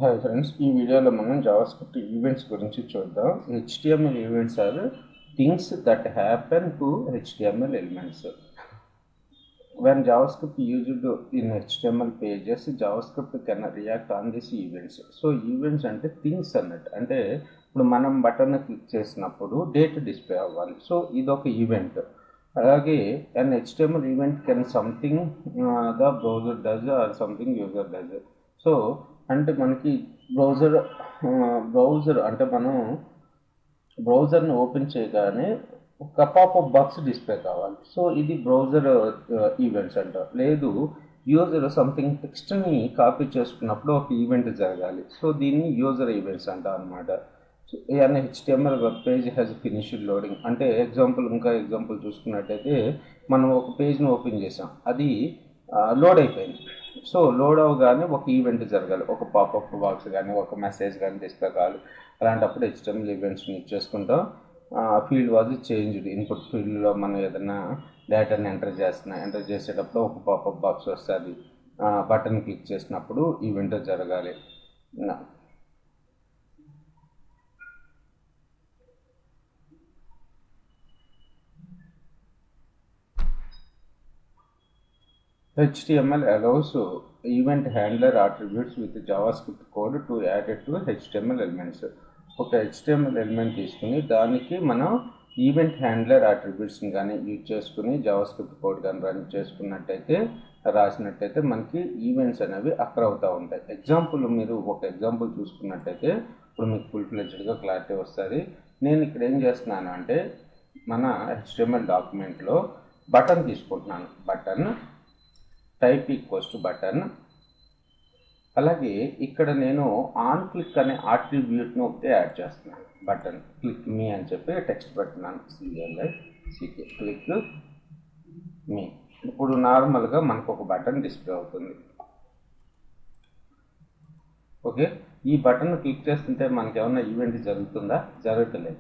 Hi friends, ఈ వీడియోలో మనం జావాస్క్రిప్ట్ ఈవెంట్స్ గురించి చూద్దాం. HTML events are things that happen to HTML elements. When JavaScript used in HTML pages, JavaScript can react on these events. So events అంటే things అన్నట్టు. అంటే ఇప్పుడు మనం బటన్ క్లిక్ చేసినప్పుడు డేట్ డిస్ప్లే అవ్వాలి. సో ఇది ఒక ఈవెంట్. అలాగే an HTML event can something the browser does or something user does. So అంటే మనకి బ్రౌజర్ అంటే మనం బ్రౌజర్ని ఓపెన్ చేయగానే ఒక పాపప్ బాక్స్ డిస్ప్లే కావాలి. సో ఇది బ్రౌజర్ ఈవెంట్స్ అంటారు. లేదు, యూజర్ సంథింగ్ టెక్స్ట్ని కాపీ చేసుకున్నప్పుడు ఒక ఈవెంట్ జరగాలి. సో దీన్ని యూజర్ ఈవెంట్స్ అంటారు అనమాట. సో ఏదైనా HTML web page has finished loading అంటే ఇంకా ఎగ్జాంపుల్ చూసుకున్నట్టయితే మనం ఒక పేజ్ని ఓపెన్ చేసాం, అది లోడ్ అయిపోయింది. సో లోడ్ అవగానే ఒక ఈవెంట్ జరగాలి, ఒక పాపప్ బాక్స్ కానీ ఒక మెసేజ్ కానీ డిస్ప్లే కావాలి. అలాంటప్పుడు HTML ఈవెంట్స్ని యూజ్ చేసుకుంటాం. ఫీల్డ్ వాజ్ చేంజ్డ్, ఇన్పుట్ ఫీల్డ్లో మనం ఏదైనా డేటాని ఎంటర్ చేసేటప్పుడు ఒక పాపప్ బాక్స్ వస్తుంది. బటన్ క్లిక్ చేసినప్పుడు ఈవెంట్ జరగాలి. HTML allows event handler attributes with JavaScript code to add it to HTML elements. ఒక HTML ఎలిమెంట్ తీసుకుని దానికి మనం ఈవెంట్ హ్యాండ్లర్ అట్రిబ్యూట్స్ని కానీ యూజ్ చేసుకుని జావాస్క్రిప్ట్ కోడ్ కానీ రన్ చేసుకున్నట్టయితే రాసినట్టయితే మనకి ఈవెంట్స్ అనేవి అక్కర్ అవుతూ ఉంటాయి. మీరు ఒక ఎగ్జాంపుల్ చూసుకున్నట్టయితే ఇప్పుడు మీకు ఫుల్ ఫ్లెడ్జ్డ్గా క్లారిటీ వస్తుంది. నేను ఇక్కడ ఏం చేస్తున్నాను అంటే మన HTML డాక్యుమెంట్లో బటన్ తీసుకుంటున్నాను. Button type equals to button. అలాగే ఇక్కడ నేను ఆన్ క్లిక్ అనే ఆట్రిబ్యూట్ను ఒకటే యాడ్ చేస్తున్నాను. బటన్ క్లిక్ మీ అని చెప్పి టెక్స్ట్ పెడుతున్నాను. CLICK క్లిక్ మీ. ఇప్పుడు నార్మల్గా మనకు ఒక బటన్ డిస్ప్లే అవుతుంది. ఓకే, ఈ బటన్ క్లిక్ చేస్తుంటే మనకి ఏమన్నా ఈవెంట్ జరుగుతుందా? జరగట్లేదు.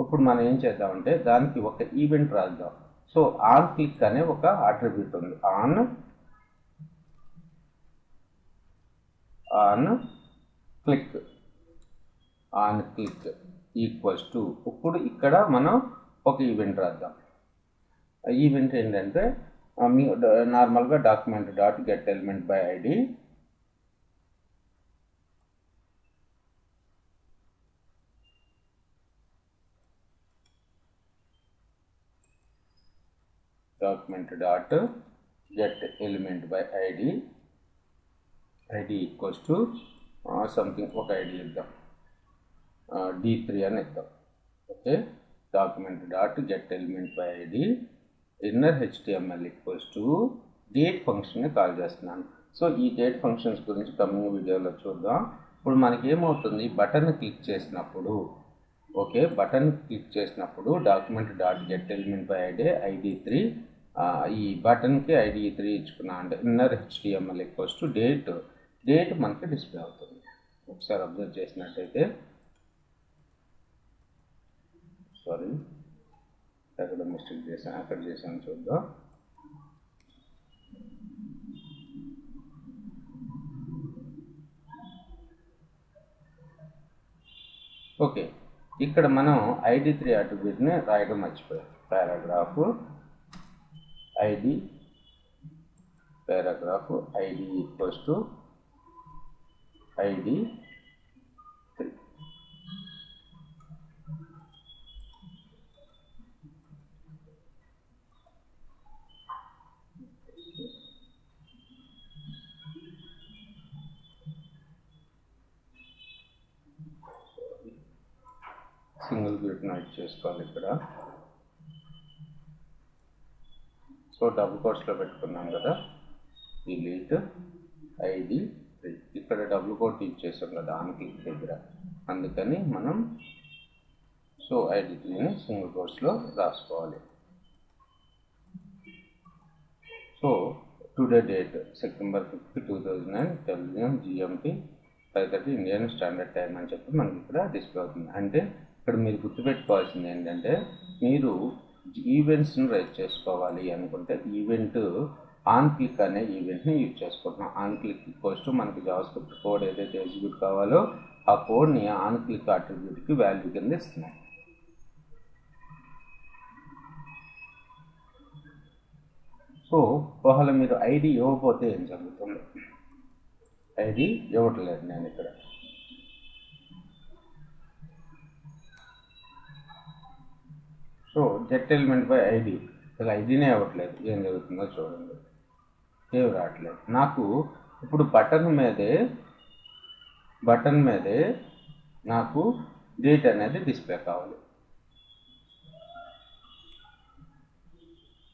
ఇప్పుడు మనం ఏం చేద్దామంటే దానికి ఒక ఈవెంట్ రాద్దాం. సో ఆన్ క్లిక్ అనే ఒక ఆట్రిబ్యూట్ ఉంది. On click equals to. ఇప్పుడు ఇక్కడ మనం ఒక ఈవెంట్ రాద్దాం. ఈవెంట్ ఏంటంటే మీ నార్మల్గా document dot get element by ID equals to something ఒక ఐడి ఇద్దాం, D3 అని ఇద్దాం. Okay, document dot get element by ID inner HTML equals to date ఫంక్షన్ని కాల్ చేస్తున్నాను. సో ఈ డేట్ ఫంక్షన్స్ గురించి కమింగ్ వీడియోలో చూద్దాం. ఇప్పుడు మనకి ఏమవుతుంది, బటన్ క్లిక్ చేసినప్పుడు document dot get element by ID3 ఈ బటన్కి ID3 ఇచ్చుకున్నా అంటే inner HTML equals to date మనకి డిస్ప్లే అవుతుంది. ఒకసారి అబ్జర్వ్ చేసినట్టయితే ఎక్కడ మిస్టేక్ చేశాను, అక్కడ చేశాను చూద్దాం. ఓకే, ఇక్కడ మనం ID3 అట్రిబ్యూట్ని రాయడం మర్చిపోయాం. Paragraph ID equals to ID3. Single click add చేసుకోవాలి ఇక్కడ. సో డబుల్ కోట్స్లో పెట్టుకున్నాం కదా, డిలీట్ ID3. ఇక్కడ డబుల్ కోట్ యూజ్ చేసాం కదా ఆన్ క్లిక్ దగ్గర, అందుకని మనం ID3ని సింగిల్ కోట్స్లో రాసుకోవాలి. So today date September 5, 2009 GMT 5:30 Indian standard time అని చెప్పి మనకి ఇక్కడ డిస్ప్లే అవుతుంది. అంటే ఇక్కడ మీరు గుర్తుపెట్టుకోవాల్సింది ఏంటంటే మీరు ఈవెంట్స్ని రైట్ చేసుకోవాలి అనుకుంటే ఈవెంట్ ఆన్ క్లిక్ అనే ఈవెంట్ని యూజ్ చేసుకుంటున్నాం. ఆన్ క్లిక్ ఈక్వల్స్ మనకి జావాస్క్రిప్ట్ కోడ్ ఏదైతే ఎగ్జిక్యూట్ కావాలో ఆ కోడ్ని ఆన్ క్లిక్ అట్రిబ్యూట్కి వాల్యూ కింద ఇస్తున్నాం. సో ఒకవేళ మీరు ఐడి ఇవ్వకపోతే ఏం జరుగుతుంది? ఐడి ఇవ్వట్లేదు నేను ఇక్కడ. So get element by ID, ఇలా ఐడినే ఇవ్వట్లేదు. ఏం జరుగుతుందో చూడండి, ఏమి రావట్లేదు. నాకు ఇప్పుడు బటన్ మీదే నాకు డేట్ అనేది డిస్ప్లే కావాలి.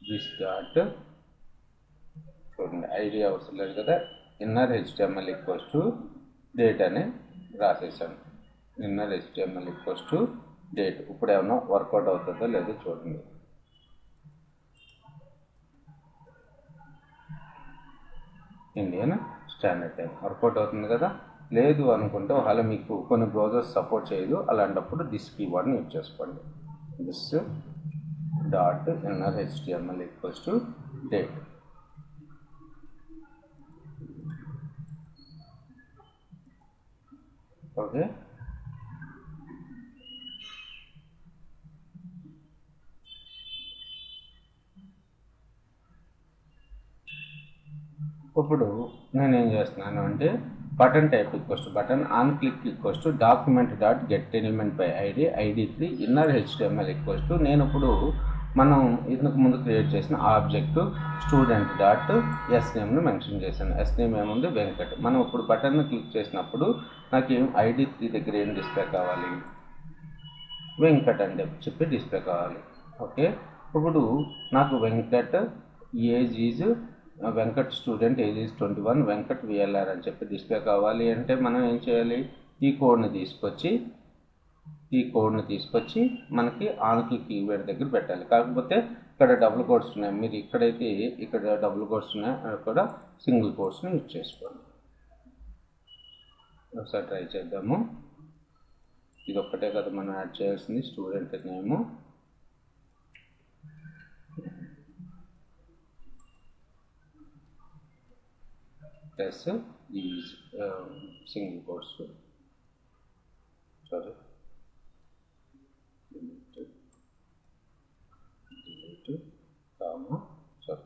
దిస్ డాట్ చూడండి, ఐడి అవసరం లేదు కదా, inner HTML equals to date అని రాసేసాను. Inner HTML equals to date. ఇప్పుడు ఏమన్నా వర్కౌట్ అవుతుందో లేదో చూడండి. ఇండియన్ స్టాండర్డ్ టైం వర్కౌట్ అవుతుంది కదా. లేదు అనుకుంటే ఒకవేళ మీకు కొన్ని బ్రౌజర్స్ సపోర్ట్ చేయదు, అలాంటప్పుడు దిస్ కీవర్డ్ని యూజ్ చేసుకోండి. This dot inner HTML equals to date. Okay, ఇప్పుడు నేను ఏం చేస్తున్నాను అంటే button type equals to button on click equals to document dot get element by ID ID3 inner HTML equals to నేను ఇప్పుడు మనం ఇంతకు ముందు క్రియేట్ చేసిన ఆబ్జెక్ట్ స్టూడెంట్ డాట్ ఎస్ నేమ్ను మెన్షన్ చేశాను. ఎస్ నేమ్ ఏముంది? వెంకట్. మనం ఇప్పుడు బటన్ క్లిక్ చేసినప్పుడు నాకు ID3 దగ్గర ఏం డిస్ప్లే కావాలి? వెంకట్ అని చెప్పి డిస్ప్లే కావాలి. ఓకే, ఇప్పుడు నాకు Venkat age is Venkat student age is 21 Venkat VLR అని చెప్పి డిస్ప్లే కావాలి అంటే మనం ఏం చేయాలి? ఈ కోడ్ని తీసుకొచ్చి మనకి ఆన్ క్లిక్ ఈవెంట్ దగ్గర పెట్టాలి. కాకపోతే ఇక్కడ డబుల్ కోడ్స్ ఉన్నాయి. మీరు ఇక్కడైతే ఇక్కడ డబుల్ కోడ్స్ ఉన్నాయి, అక్కడ సింగిల్ కోడ్స్ని యూజ్ చేసుకోండి. ఒకసారి ట్రై చేద్దాము. ఇది ఒక్కటే కదా మనం యాడ్ చేయాల్సింది, స్టూడెంట్ నేము ప్లస్ ఈ single quotes sorry delete comma sorry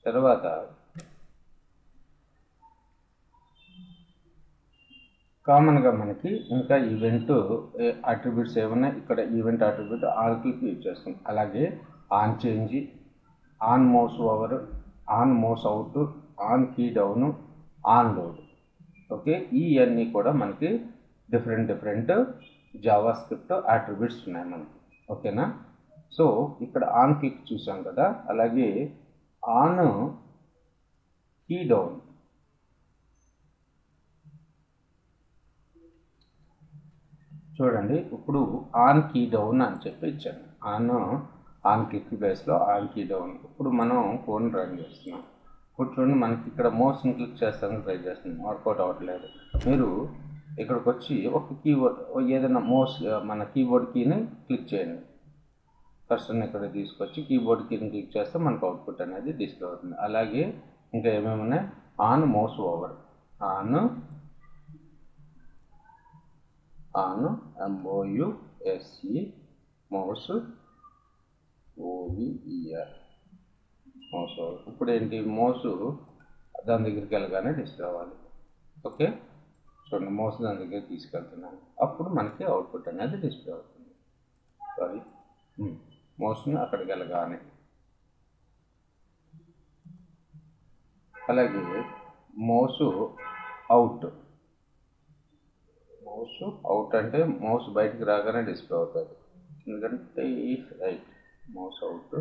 తర్వాత కామన్గా మనకి ఇంకా ఈవెంట్ అట్రిబ్యూట్స్ ఏమన్నా ఇక్కడ event attribute on click use చేస్తాం. అలాగే on change, on mouse over, on mouse out, on key down, on load. Okay, ఇవన్నీ కూడా మనకి డిఫరెంట్ జావా స్క్రిప్ట్ అట్రిబ్యూట్స్ ఉన్నాయి మనకి. ఓకేనా? సో ఇక్కడ ఆన్ క్లిక్ చూసాం కదా, అలాగే ఆన్ కీ డౌన్, చూడండి ఇప్పుడు ఆన్ కీ డౌన్ అని చెప్పి ఇచ్చాను. ఆన్ క్లిక్ బేస్లో ఆన్ కీ డౌన్. ఇప్పుడు మనం కోడ్ రన్ చేస్తున్నాం. ఇప్పుడు చూడండి మనకి ఇక్కడ మౌస్ని క్లిక్ చేస్తానికి ట్రై చేస్తున్నాం, వర్కౌట్ అవ్వట్లేదు. మీరు ఇక్కడికి వచ్చి ఒక కీవర్డ్ ఏదైనా మౌస్ మన కీబోర్డ్ కీని క్లిక్ చేయండి. కర్సర్ని ఇక్కడ తీసుకొచ్చి కీబోర్డ్ కీని క్లిక్ చేస్తే మనకు అవుట్పుట్ అనేది డిస్ప్లే అవుతుంది. అలాగే ఇంకా ఏమేమి ఉన్నాయి? On mouse over, on MOUSE mouse OVER mouse over. ఇప్పుడు ఏంటి? మౌస్ దాని దగ్గరికి వెళ్ళగానే డిస్ప్లే అవ్వాలి. ఓకే, చూడండి మౌస్ దాని దగ్గర తీసుకెళ్తున్నాను, అప్పుడు మనకి అవుట్పుట్ అనేది డిస్ప్లే అవుతుంది. సారీ, మౌస్ని అక్కడికి వెళ్ళగానే. అలాగే మౌస్ అవుట్ అంటే మౌస్ బయటికి రాగానే డిస్ప్లే అవుతుంది. ఎందుకంటే రైట్ మౌస్ అవుట్.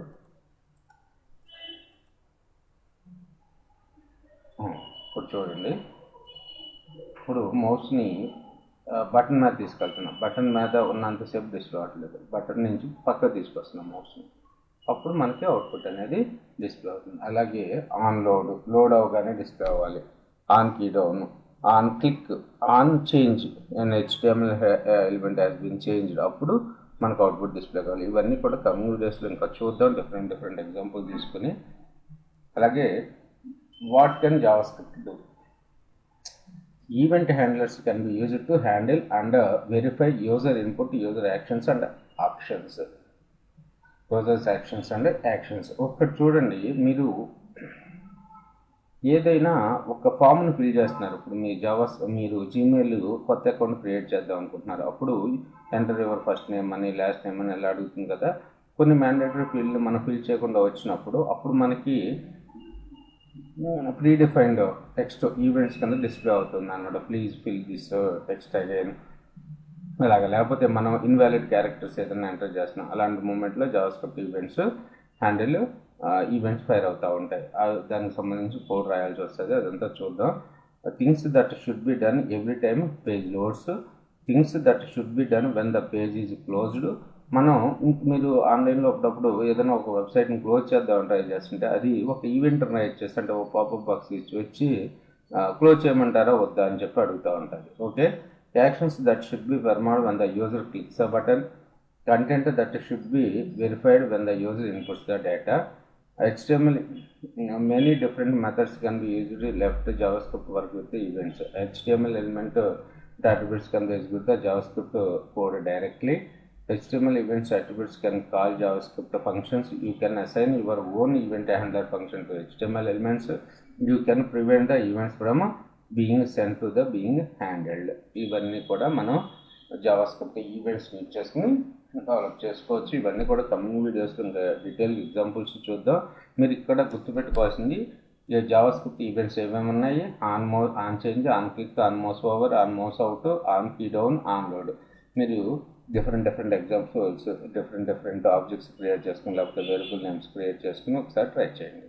ఇప్పుడు చూడండి, ఇప్పుడు మౌస్ని బటన్ మీద తీసుకెళ్తున్నాం. బటన్ మీద ఉన్నంతసేపు డిస్ప్లే అవ్వట్లేదు. బటన్ నుంచి పక్కకు తీసుకొస్తున్నాం మౌస్ని. అప్పుడు మనకి అవుట్పుట్ అనేది డిస్ప్లే అవుతుంది. అలాగే ఆన్ లోడ్ అవగానే డిస్ప్లే అవ్వాలి. On key down, on click, on change and HTML element has been changed, అప్పుడు మనకు అవుట్పుట్ డిస్ప్లే కావాలి. ఇవన్నీ కూడా కమింగ్ వీడియోస్లో ఇంకా చూద్దాం డిఫరెంట్ ఎగ్జాంపుల్ తీసుకుని. అలాగే what can JavaScript do? Event handlers can be used to handle and verify user input, user actions and options. Users actions and actions. ఒకటి చూడండి, మీరు ఏదైనా ఒక ఫామ్ను ఫిల్ చేస్తున్నారు. ఇప్పుడు మీరు జీమెయిల్ కొత్త అకౌంట్ క్రియేట్ చేద్దాం అనుకుంటున్నారు. అప్పుడు ఎంటర్ యువర్ ఫస్ట్ నేమ్ అని లాస్ట్ నేమ్ అని ఎలా అడుగుతుంది కదా. కొన్ని మ్యాండేటరీ ఫీల్డ్ మనం ఫిల్ చేయకుండా వచ్చినప్పుడు అప్పుడు మనకి ప్రీడిఫైన్డ్ టెక్స్ట్ ఈవెంట్స్ కింద డిస్ప్లే అవుతుంది అన్నమాట. Please fill this text again అలాగే. లేకపోతే మనం ఇన్వాలిడ్ క్యారెక్టర్స్ ఏదైనా ఎంటర్ చేస్తున్నాం, అలాంటి మూమెంట్లో JavaScript events handle events fire అవుతూ ఉంటాయి. దానికి సంబంధించి కోడ్ రాయాల్సి వస్తుంది. అదంతా చూద్దాం. Things that should be done every time page loads, things that should be done when the page is closed. మీరు ఆన్లైన్లో అప్పుడప్పుడు ఏదైనా ఒక వెబ్సైట్ని క్లోజ్ చేద్దామని ట్రై చేస్తుంటే అది ఒక ఈవెంట్ రైట్ చేస్తుంటే ఒక పాపప్ బాక్స్ ఇచ్చి వచ్చి క్లోజ్ చేయమంటారా వద్దా అని చెప్పి అడుగుతూ ఉంటుంది. Okay. Actions that should be performed when the user clicks a button, content that should be verified when the user inputs the data. HTML, many different methods can be easily left JavaScript work with the events. HTML element attributes can be execute the JavaScript code directly. HTML events attributes can call JavaScript functions. You can assign your own event handler function to HTML elements. You can prevent the events from being sent to the being handled. ఇవన్నీ కూడా మనం JavaScript events use చేసుకుని develop చేసుకోవచ్చు. ఇవన్నీ కూడా coming వీడియోస్లో ఇంకా detail examples చూద్దాం. మీరు ఇక్కడ గుర్తుపెట్టుకోవాల్సింది జావాస్క్రిప్ట్ ఈవెంట్స్ ఏమేమి ఉన్నాయి: on change, on click, on mouse over, on mouse out, on key down, on load. మీరు different examples different objects create చేసుకుని లేకపోతే వేరియబుల్ నేమ్స్ క్రియేట్ చేసుకుని ఒకసారి ట్రై చేయండి.